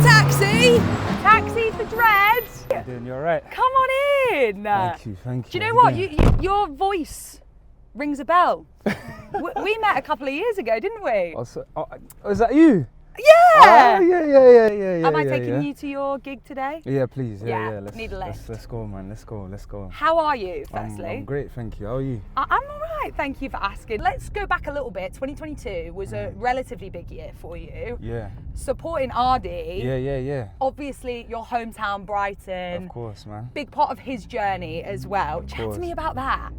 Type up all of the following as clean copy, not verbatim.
Taxi! Taxi for DRED! How you doing? You alright? Come on in! Thank you, thank you. Do you know what? Your voice rings a bell. we met a couple of years ago, didn't we? Is that you? Yeah! Oh, yeah. Am I taking you to your gig today? Yeah, please. Yeah, Let's, need a lift. let's go, man. Let's go. How are you, firstly? I'm great, thank you. How are you? I'm all right, thank you for asking. Let's go back a little bit. 2022 was a relatively big year for you. Yeah. Supporting Ardy. Yeah. Obviously, your hometown, Brighton. Of course, man. Big part of his journey as well. Chat to me about that.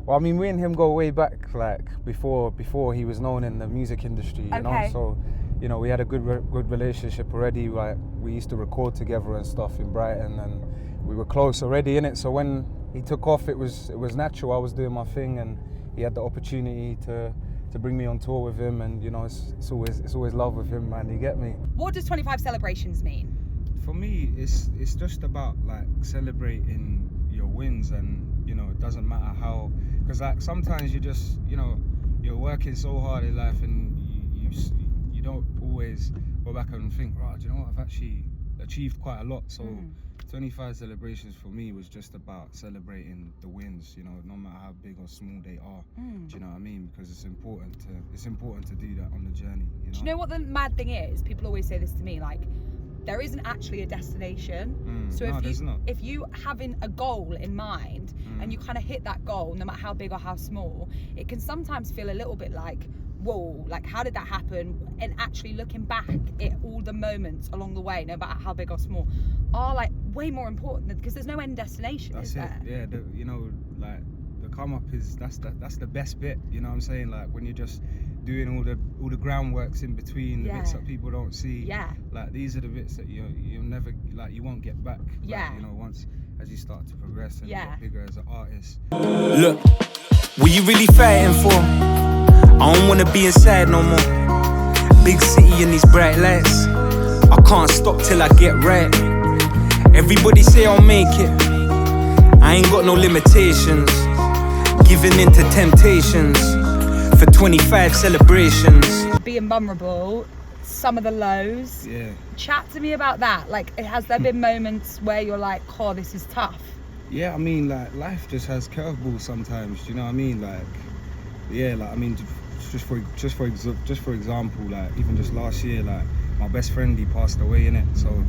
Well, I mean, me and him go way back, like before he was known in the music industry, you know. So, you know, we had a good relationship already. Like, we used to record together and stuff in Brighton, and we were close already, innit? So when he took off, it was natural. I was doing my thing, and he had the opportunity to bring me on tour with him, and you know, it's always love with him, man. You get me? What does 25 celebrations mean? For me, it's just about like celebrating your wins, and you know, it doesn't matter how, because like sometimes you just, you know, you're working so hard in life, and you don't always go back and think, right, do you know what, I've actually achieved quite a lot. So 25 celebrations for me was just about celebrating the wins, you know, no matter how big or small they are. Do you know what I mean? Because it's important to do that on the journey, you know? Do you know what the mad thing is? People always say this to me, like, there isn't actually a destination. So if you having a goal in mind and you kind of hit that goal, no matter how big or how small, it can sometimes feel a little bit like, whoa, like how did that happen? And actually looking back at all the moments along the way, no matter how big or small, are like way more important, because there's no end destination. That's it. Yeah, you know, like the come up that's the best bit. You know what I'm saying? Like when you're just doing all the groundworks in between, the bits that people don't see. Yeah. Like these are the bits that you'll never, like, you won't get back. Yeah. Like, you know, once as you start to progress and get bigger as an artist. Look, what you really fighting for? I don't wanna be inside no more. Big city and these bright lights. I can't stop till I get right. Everybody say I'll make it. I ain't got no limitations. Giving in to temptations for 25 celebrations. Being vulnerable, some of the lows. Yeah. Chat to me about that. Like, has there been moments where you're like, oh, this is tough? Yeah, I mean, like, life just has curveballs sometimes. Do you know what I mean? Like, yeah, like, I mean, just for example, like, even just last year, like, my best friend, he passed away, innit? So,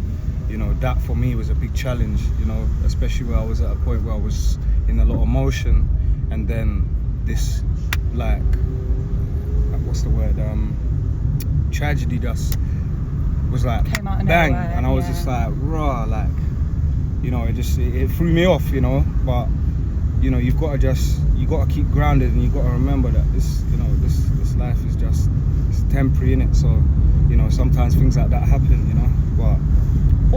you know, that for me was a big challenge, you know, especially where I was at a point where I was in a lot of motion, and then this, like, what's the word, tragedy just was like bang, and I was just like, raw, like, you know, it threw me off, you know. But you know, you got to keep grounded, and you got to remember that this life is just, it's temporary, innit? So, you know, sometimes things like that happen, you know. But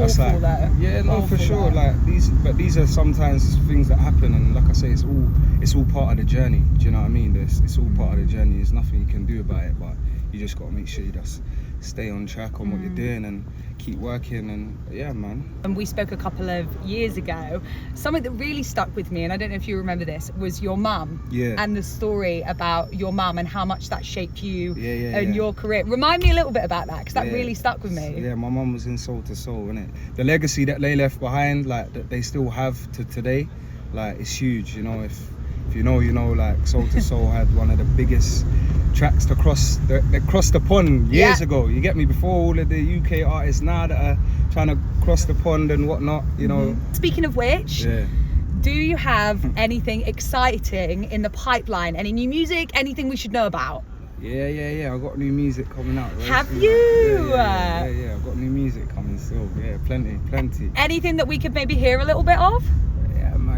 that's awful, like, though. yeah, no, Awful, for sure. though. Like these are sometimes things that happen, and like I say, it's all part of the journey. Do you know what I mean? It's all part of the journey. There's nothing you can do about it, but you just got to make sure you just stay on track on what you're doing and keep working, and yeah, man. And we spoke a couple of years ago. Something that really stuck with me, and I don't know if you remember this, was your mum. Yeah. And the story about your mum and how much that shaped you and your career. Remind me a little bit about that, because that really stuck with me. Yeah, my mum was in Soul to Soul, innit? The legacy that they left behind, like, that they still have to today, like, it's huge, you know. If you know, like, Soul to Soul had one of the biggest tracks to cross the pond years ago. You get me? Before all of the UK artists now that are trying to cross the pond and whatnot, you know. Speaking of which, do you have anything exciting in the pipeline? Any new music? Anything we should know about? Yeah. I got new music coming out. Right? Have you? Yeah. I've got new music coming still. Yeah, plenty. Anything that we could maybe hear a little bit of?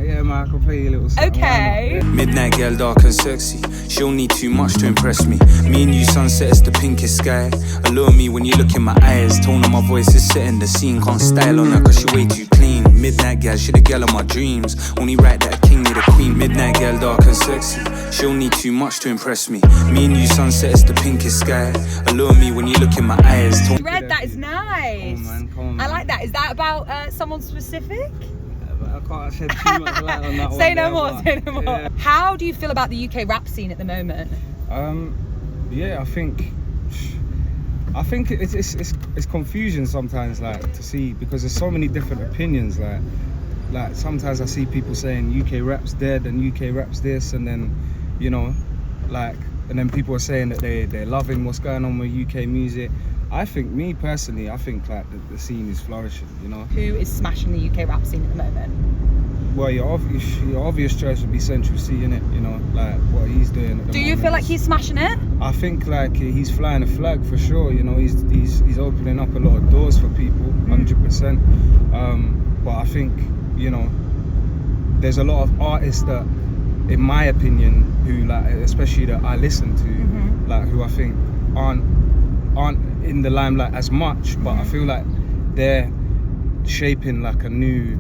Yeah, man, I can play you a little something. Okay. Midnight girl, dark and sexy. She'll need too much to impress me. Me and you, sunset is the pinkest sky. Allure me when you look in my eyes. Tone of my voice is setting the scene. Can't style on her cause she way too clean. Midnight girl, she the girl of my dreams. Only right that a king need a queen. Midnight girl, dark and sexy. She'll need too much to impress me. Me and you, sunset is the pinkest sky. Allure me when you look in my eyes. DRED, that is nice. Come on, man. I like that. Is that about someone specific? I can't shed too much light on that one. Say no more. Yeah. How do you feel about the UK rap scene at the moment? Yeah, I think I think it's confusion sometimes, like, to see, because there's so many different opinions. Like sometimes I see people saying UK rap's dead and UK rap's this, and then, you know, like, and then people are saying that they're loving what's going on with UK music. I think, me personally, I think like the scene is flourishing, you know. Who is smashing the UK rap scene at the moment? Well, your obvious choice would be Central C, innit? You know, like what he's doing at the moment. Do you feel like he's smashing it? I think like he's flying a flag for sure. You know, he's opening up a lot of doors for people, 100%. But I think, you know, there's a lot of artists that, in my opinion, who, like, especially that I listen to, like, who I think aren't in the limelight as much, but I feel like they're shaping like a new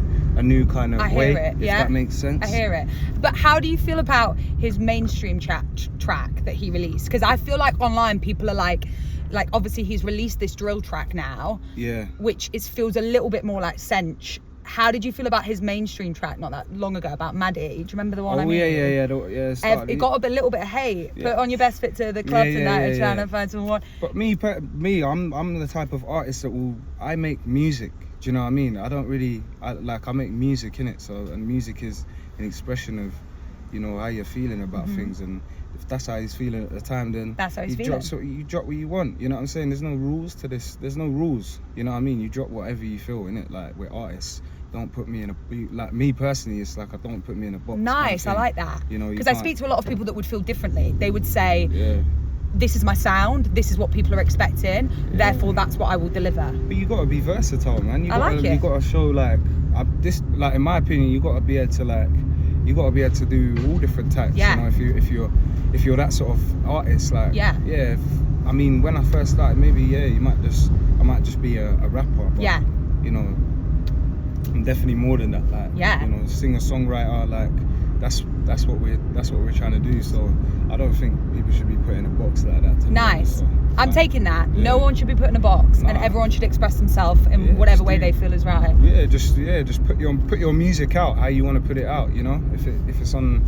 kind of way, if that makes sense. I hear it. But how do you feel about his mainstream track that he released? Because I feel like online people are like obviously he's released this drill track now, which feels a little bit more like Sench. How did you feel about his mainstream track not that long ago about Maddie? Do you remember the one? I mean? Yeah. It got a little bit of hate. Yeah. Put on your best fit to the club tonight and trying to find someone. But me, I'm the type of artist that I make music. Do you know what I mean? I don't really, I make music, innit? So, and music is an expression of, you know, how you're feeling about things, and if that's how he's feeling at the time, then that's how he's feeling. You drop what you want. You know what I'm saying? There's no rules to this. There's no rules. You know what I mean? You drop whatever you feel, innit? Like, we're artists. Don't put me in a, like, me personally, it's like, I don't put me in a box. Nice, I like that. You know, because I speak to a lot of people that would feel differently. They would say, this is my sound, this is what people are expecting, therefore that's what I will deliver. But you gotta be versatile, man. You gotta gotta show, like, in my opinion, you gotta be able to do all different types. You know, if you're that sort of artist, like, I mean, when I first started, maybe I might just be a rapper. But, you know, I'm definitely more than that. Like, you know, singer-songwriter, like, that's what we're trying to do. So I don't think people should be put in a box like that. Nice. So, I'm taking that. No one should be put in a box, and everyone should express themselves in whatever way they feel is right. Just put your music out how you want to put it out. You know, if it's on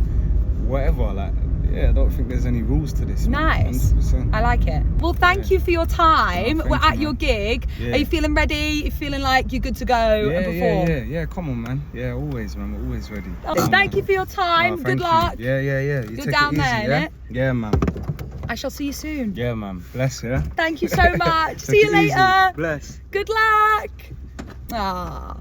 whatever, like. I don't think there's any rules to this. Nice. 100%. I like it. Well, thank you for your time. We're at your gig. Yeah. Are you feeling ready? Are you feeling like you're good to go and perform? Yeah. Come on, man. Yeah, always, man. We're always ready. Thank you for your time. Good luck. Yeah. You're down there, innit? Yeah, man. I shall see you soon. Yeah, man. Bless, yeah. Thank you so much. See you later. Bless. Good luck. Ah.